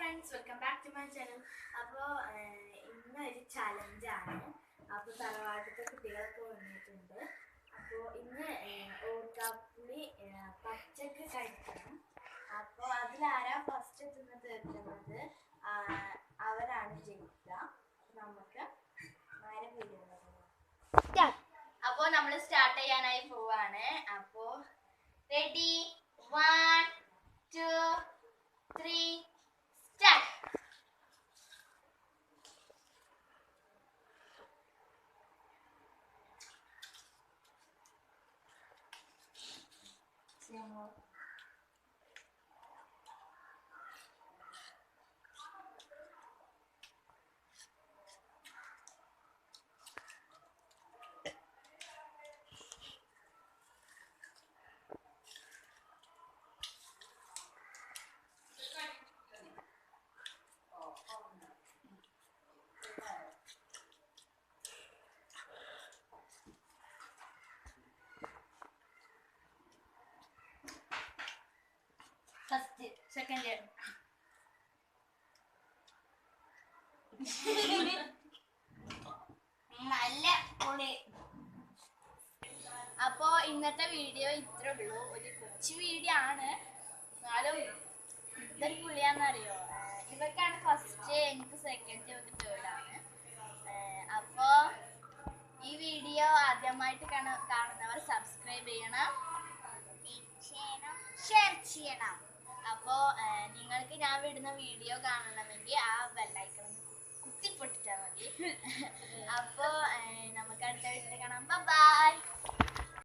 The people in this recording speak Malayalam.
Friends, welcome back to my channel. അപ്പോൾ ഇന്നൊരു ചലഞ്ചാണ്. അപ്പോൾ തറവാട്ടിലത്തെ കുട്ടികളൊക്കെ വന്നിട്ടുണ്ട്. അപ്പോൾ ഇന്ന് ഓർക്കാപ്പുളി പച്ചക്ക് കഴിക്കണം. അപ്പോൾ അതിലാരാ ഫസ്റ്റ് എത്തുന്നത് തീർക്കുന്നത് അവരാണ് ജയിക്കുക. നമുക്ക് നേരെ വീഡിയോ. അപ്പോൾ നമ്മൾ സ്റ്റാർട്ട് ചെയ്യാനായി പോവാണ്. അപ്പോൾ ready, 1 2 3 start. First, second year. നല്ല പൊളി. അപ്പോ ഇന്നത്തെ വീഡിയോ ഇത്രേ ഉള്ളൂ. ഒരു കൊച്ചു വീഡിയോ ആണ്, എന്നാലും ഇതൊരു പുള്ളിയാന്നറിയോ. ഇവർക്കാണ് ഫസ്റ്റ്, എനിക്ക് സെക്കൻഡ്, ഇവർക്ക് തേർഡാണ്. അപ്പോ ഈ വീഡിയോ ആദ്യമായിട്ട് കാണുന്നവർ സബ്സ്ക്രൈബ് ചെയ്യണം, ഷെയർ ചെയ്യണം. അപ്പോൾ നിങ്ങൾക്ക് ഞാൻ വിടുന്ന വീഡിയോ കാണണമെങ്കിൽ ആ ബെല്ലൈക്കൺ കുത്തിപ്പൊട്ടിച്ചാൽ മതി. അപ്പോൾ നമുക്ക് അടുത്ത വീഡിയോ കാണാം. ബൈ.